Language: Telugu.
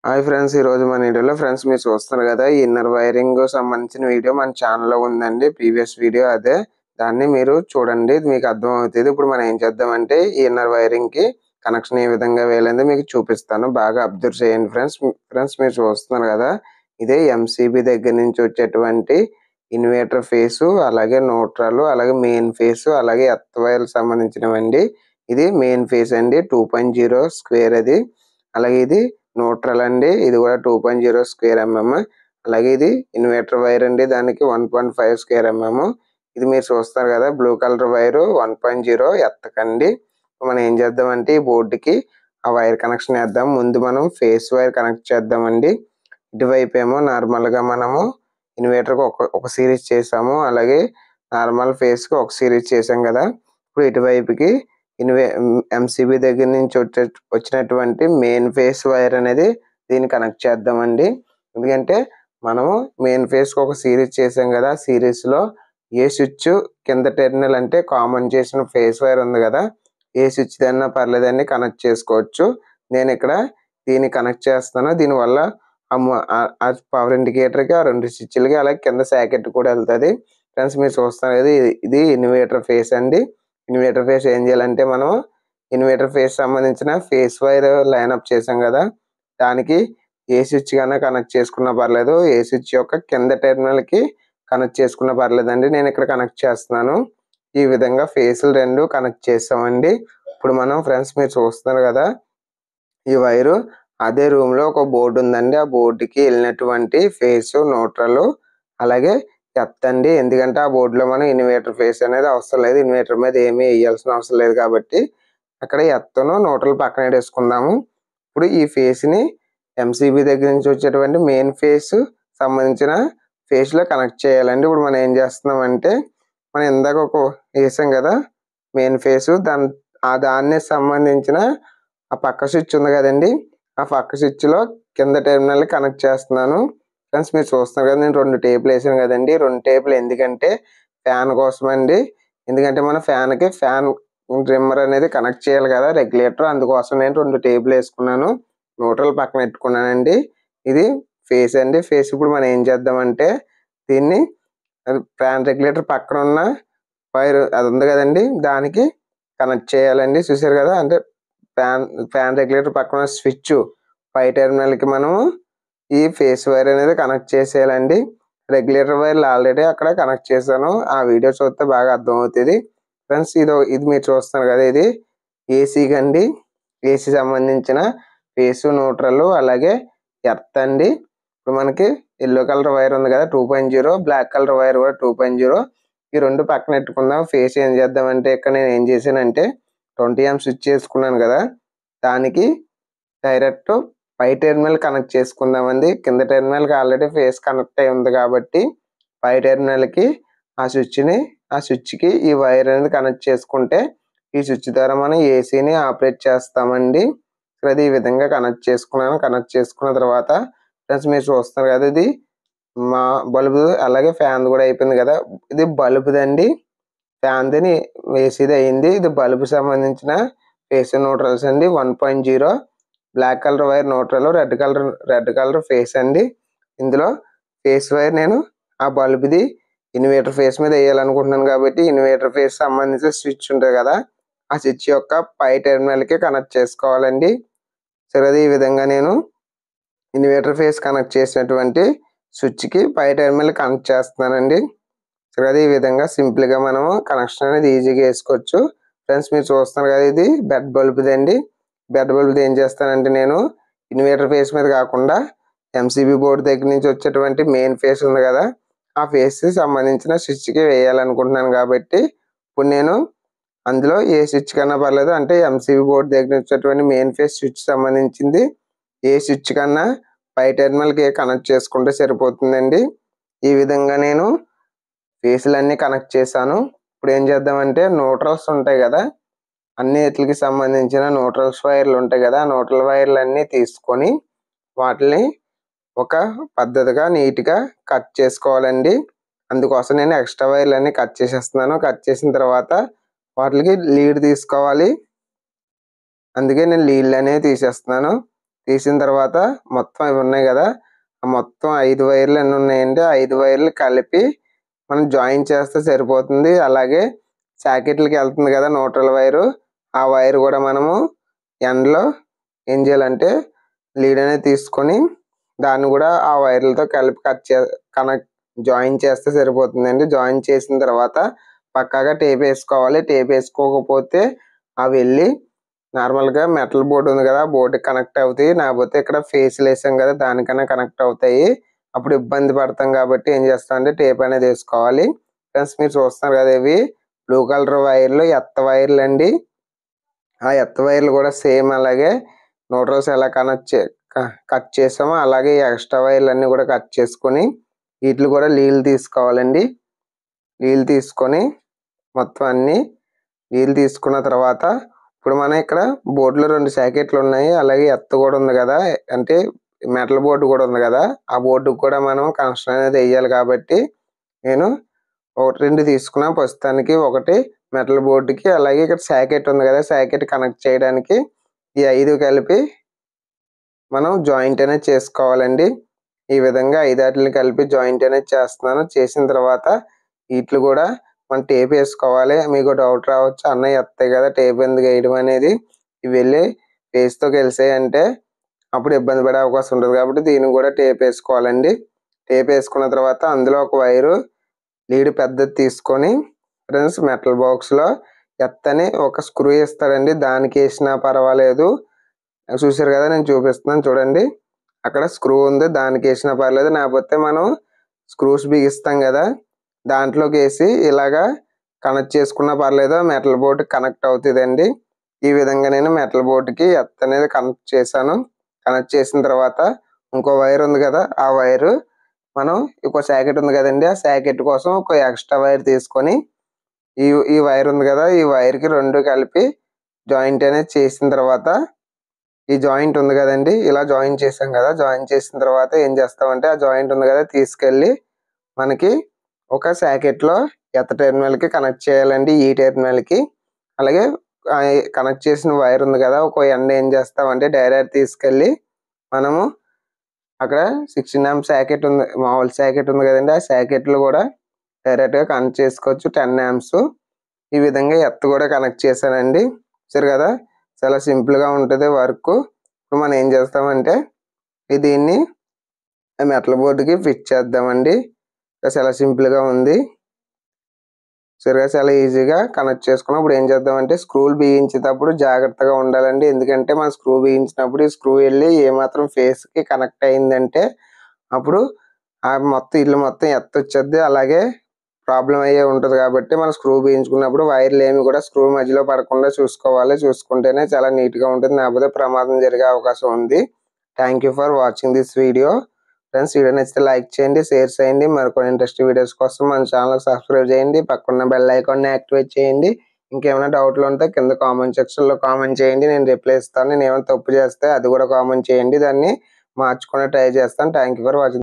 హాయ్ ఫ్రెండ్స్, ఈరోజు మన వీడియోలో ఫ్రెండ్స్ మీరు చూస్తున్నారు కదా, ఈ ఇన్నర్ వైరింగ్ సంబంధించిన వీడియో మన ఛానల్లో ఉందండి. ప్రీవియస్ వీడియో అదే, దాన్ని మీరు చూడండి, మీకు అర్థమవుతుంది. ఇప్పుడు మనం ఏం చేద్దామంటే ఈ ఇన్నర్ వైరింగ్కి కనెక్షన్ ఏ విధంగా వేయాలని మీకు చూపిస్తాను. బాగా అబ్జర్వ్ చేయండి ఫ్రెండ్స్ మీరు చూస్తున్నారు కదా, ఇదే ఎంసీబీ దగ్గర నుంచి వచ్చేటువంటి ఇన్వర్టర్ ఫేసు, అలాగే న్యూట్రల్, అలాగే మెయిన్ ఫేసు, అలాగే ఎర్త్ వైర్ సంబంధించినవండి. ఇది మెయిన్ ఫేస్ అండి, 2.0 స్క్వేర్ అది. అలాగే ఇది న్యూట్రల్ అండి, ఇది కూడా 2.0 స్క్వేర్ ఎంఎం. అలాగే ఇది ఇన్వర్టర్ వైర్ అండి, దానికి 1.5 స్క్వేర్ ఎంఎం. ఇది మీరు చూస్తారు కదా, బ్లూ కలర్ వైర్ 1.0 ఎత్తకండి. మనం ఏం చేద్దామంటే ఈ బోర్డుకి ఆ వైర్ కనెక్షన్ వేద్దాం. ముందు మనం ఫేస్ వైర్ కనెక్ట్ చేద్దామండి. ఇటువైపు ఏమో నార్మల్గా మనము ఇన్వర్టర్కి ఒక సిరీస్ చేసాము, అలాగే నార్మల్ ఫేస్కి ఒక సిరీస్ చేసాం కదా. ఇప్పుడు ఇటువైపుకి ఎంసీబీ దగ్గర నుంచి వచ్చినటువంటి మెయిన్ ఫేస్ వైర్ అనేది దీన్ని కనెక్ట్ చేద్దామండి. ఎందుకంటే మనము మెయిన్ ఫేస్కి ఒక సిరీస్ చేసాం కదా, సిరీస్లో ఏ స్విచ్ కింద టెర్మినల్ అంటే కామన్ చేసిన ఫేస్ వైర్ ఉంది కదా, ఏ స్విచ్ దన్నా పర్లేదండి, కనెక్ట్ చేసుకోవచ్చు. నేను ఇక్కడ దీన్ని కనెక్ట్ చేస్తాను. దీనివల్ల ఆ పవర్ ఇండికేటర్కి ఆ రెండు స్విచ్లకి అలాగే కింద సాకెట్ కూడా వెళ్తుంది. ఫ్రెండ్స్ మీరు చూస్తారు కదా, ఇది ఇన్వర్టర్ ఫేస్ అండి. ఇన్వర్టర్ ఫేస్ ఏం చేయాలంటే మనం ఇన్వర్టర్ ఫేస్ సంబంధించిన ఫేస్ వైర్ లైన్అప్ చేసాం కదా, దానికి ఏ స్విచ్ కన్నా కనెక్ట్ చేసుకున్నా పర్లేదు, ఏ స్విచ్ యొక్క కింద టెర్మినల్కి కనెక్ట్ చేసుకున్నా పర్లేదండి. నేను ఇక్కడ కనెక్ట్ చేస్తున్నాను. ఈ విధంగా ఫేస్లు రెండు కనెక్ట్ చేస్తామండి. ఇప్పుడు మనం ఫ్రెండ్స్ మీరు చూస్తున్నారు కదా, ఈ వైరు అదే రూమ్లో ఒక బోర్డు ఉందండి. ఆ బోర్డుకి వెళ్ళినటువంటి ఫేస్, న్యూట్రల్, అలాగే ఎత్తండి. ఎందుకంటే ఆ బోర్డులో మనం ఇన్వర్టర్ ఫేస్ అనేది అవసరం లేదు, ఇన్వర్టర్ మీద ఏమీ వేయాల్సిన అవసరం లేదు కాబట్టి అక్కడ ఎత్తను న్యూట్రల్ పక్కన వేసుకుందాము. ఇప్పుడు ఈ ఫేస్ని ఎంసీబీ దగ్గర నుంచి వచ్చేటువంటి మెయిన్ ఫేస్ సంబంధించిన ఫేస్లో కనెక్ట్ చేయాలండి. ఇప్పుడు మనం ఏం చేస్తున్నామంటే మనం ఇందాక ఒక వేసాం కదా మెయిన్ ఫేసు, దాన్ని సంబంధించిన ఆ పక్క స్విచ్ ఉంది కదండి, ఆ పక్క స్విచ్లో కింద టెర్మినల్ కనెక్ట్ చేస్తున్నాను. ఫ్రెండ్స్ మీరు చూస్తున్నారు కదా, నేను 2 టేపులు వేసాను కదండి. 2 టేపులు ఎందుకంటే ఫ్యాన్ కోసం అండి. ఎందుకంటే మన ఫ్యాన్కి ఫ్యాన్ ట్రిమ్మర్ అనేది కనెక్ట్ చేయాలి కదా, రెగ్యులేటర్, అందుకోసం నేను 2 టేపులు వేసుకున్నాను. న్యూట్రల్ పక్కన పెట్టుకున్నానండి. ఇది ఫేస్ అండి. ఫేస్ ఇప్పుడు మనం ఏం చేద్దామంటే దీన్ని ఫ్యాన్ రెగ్యులేటర్ పక్కన ఉన్న వైర్ అది ఉంది కదండి, దానికి కనెక్ట్ చేయాలండి. చూసారు కదా, అంటే ఫ్యాన్ రెగ్యులేటర్ పక్కన స్విచ్ పై టెర్మినల్కి మనము ఈ ఫేస్ వైర్ అనేది కనెక్ట్ చేసేయాలండి. రెగ్యులేటర్ వైర్లు ఆల్రెడీ అక్కడ కనెక్ట్ చేశాను, ఆ వీడియో చూస్తే బాగా అర్థమవుతుంది. ఫ్రెండ్స్ ఇది మీరు చూస్తున్నారు కదా, ఇది ఏసీకి అండి. ఏసీ సంబంధించిన ఫేసు, న్యూట్రల్, అలాగే ఎర్త్ అండి. ఇప్పుడు మనకి ఎల్లో కలర్ వైర్ ఉంది కదా 2.0, బ్లాక్ కలర్ వైర్ కూడా 2.0, ఈ రెండు పక్కన పెట్టుకుందాం. ఫేస్ ఏం చేద్దామంటే ఇక్కడ నేను ఏం చేశానంటే 20 స్విచ్ చేసుకున్నాను కదా, దానికి డైరెక్ట్ పై టెర్మినల్ కనెక్ట్ చేసుకుందామండి. కింద టెర్మినల్కి ఆల్రెడీ ఫేస్ కనెక్ట్ అయి ఉంది కాబట్టి పై టెర్మినల్కి ఆ స్విచ్కి ఈ వైర్ అనేది కనెక్ట్ చేసుకుంటే ఈ స్విచ్ ద్వారా మనం ఏసీని ఆపరేట్ చేస్తామండి. అది ఈ విధంగా కనెక్ట్ చేసుకున్నాను. కనెక్ట్ చేసుకున్న తర్వాత ఫ్రెండ్స్ మీరు చూస్తున్నారు కదా, ఇది మా బల్బు, అలాగే ఫ్యాన్ కూడా అయిపోయింది కదా. ఇది బల్బుదండి, ఫ్యాన్ది ఏసీది అయింది. ఇది బల్బు సంబంధించిన ఫేస్ న్యూట్రల్స్ అండి. 1.0 black colour wire neutral, red colour phase అండి. ఇందులో ఫేస్ వైర్ నేను ఆ బల్బుది ఇన్వర్టర్ ఫేస్ మీద వేయాలనుకుంటున్నాను కాబట్టి ఇన్వర్టర్ ఫేస్ సంబంధించిన స్విచ్ ఉంటుంది కదా, ఆ స్విచ్ యొక్క పై టెర్మినల్కి కనెక్ట్ చేసుకోవాలండి. సరే, ఈ విధంగా నేను ఇన్వర్టర్ ఫేస్ కనెక్ట్ చేసినటువంటి స్విచ్కి పై టెర్మినల్ కనెక్ట్ చేస్తున్నానండి. సరే, ఈ విధంగా సింపుల్గా మనము కనెక్షన్ అనేది ఈజీగా వేసుకోవచ్చు. ఫ్రెండ్స్ మీరు చూస్తున్నారు కదా, ఇది బెడ్ బల్బుది అండి. బెడ్ బల్బుది ఏం చేస్తానంటే నేను ఇన్వర్టర్ ఫేస్ మీద కాకుండా ఎంసీబీ బోర్డు దగ్గర నుంచి వచ్చేటువంటి మెయిన్ ఫేస్ ఉంది కదా, ఆ ఫేస్ సంబంధించిన స్విచ్కి వేయాలనుకుంటున్నాను కాబట్టి ఇప్పుడు నేను అందులో ఏ స్విచ్ కన్నా పర్లేదు, అంటే ఎంసీబీ బోర్డు దగ్గర వచ్చేటువంటి మెయిన్ ఫేస్ స్విచ్ సంబంధించింది ఏ స్విచ్ కన్నా పై టెర్మినల్కి కనెక్ట్ చేసుకుంటే సరిపోతుందండి. ఈ విధంగా నేను ఫేస్లన్నీ కనెక్ట్ చేశాను. ఇప్పుడు ఏం చేద్దామంటే న్యూట్రల్స్ ఉంటాయి కదా, అన్నిటికి సంబంధించిన న్యూట్రల్స్ వైర్లు ఉంటాయి కదా, న్యూట్రల్ వైర్లు అన్నీ తీసుకొని వాటిని ఒక పద్ధతిగా నీట్గా కట్ చేసుకోవాలండి. అందుకోసం నేను ఎక్స్ట్రా వైర్లు అన్నీ కట్ చేసేస్తున్నాను. కట్ చేసిన తర్వాత వాటికి లీడ్ తీసుకోవాలి, అందుకే నేను లీడ్లు అనేవి తీసేస్తున్నాను. తీసిన తర్వాత మొత్తం ఇవి ఉన్నాయి కదా, మొత్తం 5 వైర్లు ఎన్ని ఉన్నాయంటే 5 వైర్లు కలిపి మనం జాయిన్ చేస్తే సరిపోతుంది. అలాగే సాకెట్లకి వెళ్తుంది కదా న్యూట్రల్ వైరు, ఆ వైర్ కూడా మనము ఎండ్లో ఏం చేయాలంటే లీడ్ అనేది తీసుకొని దాన్ని కూడా ఆ వైర్లతో కలిపి జాయిన్ చేస్తే సరిపోతుందండి. జాయిన్ చేసిన తర్వాత పక్కాగా టేప్ వేసుకోవాలి. టేప్ వేసుకోకపోతే అవి వెళ్ళి నార్మల్గా మెటల్ బోర్డు ఉంది కదా, బోర్డుకి కనెక్ట్ అవుతాయి. లేకపోతే ఇక్కడ ఫేస్లు వేసాం కదా దానికన్నా కనెక్ట్ అవుతాయి. అప్పుడు ఇబ్బంది పడతాం కాబట్టి ఏం చేస్తామంటే టేప్ అనేది వేసుకోవాలి. ఫ్రెండ్స్ మీరు చూస్తున్నారు కదా, ఇవి బ్లూ కలర్ వైర్లు ఎత్త వైర్లు అండి. ఆ ఎత్త వైర్లు కూడా సేమ్ అలాగే న్యూట్రల్స్ ఎలా కట్ చేసామో అలాగే ఎక్స్ట్రా వైర్లు అన్నీ కూడా కట్ చేసుకొని వీటిని కూడా లీలు తీసుకోవాలండి. లీలు తీసుకొని మొత్తం అన్ని లీలు తీసుకున్న తర్వాత ఇప్పుడు మనం ఇక్కడ బోర్డులో 2 సాకెట్లు ఉన్నాయి. అలాగే ఎత్త కూడా ఉంది కదా, అంటే మెటల్ బోర్డు కూడా ఉంది కదా, ఆ బోర్డుకి కూడా మనం కనెక్షన్ అనేది వేయాలి. కాబట్టి నేను 2 తీసుకున్నా ప్రస్తుతానికి. ఒకటి మెటల్ బోర్డుకి, అలాగే ఇక్కడ సాకెట్ ఉంది కదా, సాకెట్ కనెక్ట్ చేయడానికి ఈ 5 కలిపి మనం జాయింట్ అనేది చేసుకోవాలండి. ఈ విధంగా 5 వాటిని కలిపి జాయింట్ అనేది చేస్తున్నాను. చేసిన తర్వాత వీటిని కూడా మనం టేప్ వేసుకోవాలి. మీకు డౌట్ రావచ్చు, అన్నయ్య ఎత్తాయి కదా టేప్ ఎందుకు వేయడం అనేది. ఇవి వెళ్ళి ఫేస్తో కలిసాయంటే అప్పుడు ఇబ్బంది పడే అవకాశం ఉంటుంది. కాబట్టి దీన్ని కూడా టేప్ వేసుకోవాలండి. టేప్ వేసుకున్న తర్వాత అందులో ఒక వైరు లీడ్ పెద్దది తీసుకొని ఫ్రెండ్స్ మెటల్ బాక్స్లో ఎత్తని ఒక స్క్రూ ఇస్తారండి. దానికి వేసినా పర్వాలేదు. చూసారు కదా, నేను చూపిస్తున్నాను చూడండి. అక్కడ స్క్రూ ఉంది, దానికి వేసినా పర్లేదు. లేకపోతే మనం స్క్రూస్ బిగిస్తాం కదా, దాంట్లోకి వేసి ఇలాగా కనెక్ట్ చేసుకున్నా పర్లేదు. మెటల్ బోర్డు కనెక్ట్ అవుతుందండి. ఈ విధంగా నేను మెటల్ బోర్డుకి ఎత్త అనేది కనెక్ట్ చేశాను. కనెక్ట్ చేసిన తర్వాత ఇంకో వైర్ ఉంది కదా, ఆ వైరు మనం ఇంకో సాకెట్ ఉంది కదండి, ఆ సాకెట్ కోసం ఒక ఎక్స్ట్రా వైర్ తీసుకొని ఈ వైర్ ఉంది కదా, ఈ వైర్కి 2 కలిపి జాయింట్ అనేది చేసిన తర్వాత ఈ జాయింట్ ఉంది కదండి, ఇలా జాయిన్ చేసాం కదా, జాయిన్ చేసిన తర్వాత ఏం చేస్తామంటే ఆ జాయింట్ ఉంది కదా తీసుకెళ్ళి మనకి ఒక సాకెట్లో ఎత్త టెర్మినల్కి కనెక్ట్ చేయాలండి, ఈ టెర్మినల్కి. అలాగే కనెక్ట్ చేసిన వైర్ ఉంది కదా, ఒక ఎండ్ ఏం చేస్తామంటే డైరెక్ట్ తీసుకెళ్ళి మనము అక్కడ 16 amp సాకెట్ ఉంది, మామూలు సాకెట్ ఉంది కదండి, ఆ సాకెట్లు కూడా డైరెక్ట్గా కనెక్ట్ చేసుకోవచ్చు 10 amps. ఈ విధంగా ఎత్త కూడా కనెక్ట్ చేశానండి. సరే కదా, చాలా సింపుల్గా ఉంటుంది వర్క్. ఇప్పుడు మనం ఏం చేస్తామంటే దీన్ని మెటల్ బోర్డుకి ఫిట్ చేద్దామండి. చాలా సింపుల్గా ఉంది. సరిగా చాలా ఈజీగా కనెక్ట్ చేసుకున్నాం. ఇప్పుడు ఏం చేద్దామంటే స్క్రూలు బిగించేటప్పుడు జాగ్రత్తగా ఉండాలండి. ఎందుకంటే మనం స్క్రూ బిగించినప్పుడు ఈ స్క్రూ వెళ్ళి ఏమాత్రం ఫేస్కి కనెక్ట్ అయిందంటే అప్పుడు ఆ ఇల్లు మొత్తం ఎత్తొచ్చేది, అలాగే ప్రాబ్లం అయ్యే ఉంటుంది. కాబట్టి మనం స్క్రూ బిగించుకున్నప్పుడు వైర్లు ఏమి కూడా స్క్రూ మధ్యలో పడకుండా చూసుకోవాలి. చూసుకుంటేనే చాలా నీట్గా ఉంటుంది, లేకపోతే ప్రమాదం జరిగే అవకాశం ఉంది. Thank you for watching this video. Friends video నచ్చితే లైక్ చేయండి, షేర్ చేయండి. మరికొన్ని ఇంట్రెస్టింగ్ వీడియోస్ కోసం మన ఛానల్ సబ్స్క్రైబ్ చేయండి, పక్కన బెల్ ఐకాన్ని యాక్టివేట్ చేయండి. ఇంకేమైనా డౌట్లు ఉంటే కింద కామెంట్ సెక్షన్లో కామెంట్ చేయండి, నేను రిప్లై ఇస్తాను. నేను ఏమైనా తప్పు చేస్తే అది కూడా కామెంట్ చేయండి, దాన్ని మార్చుకునే ట్రై చేస్తాను. Thank you for watching.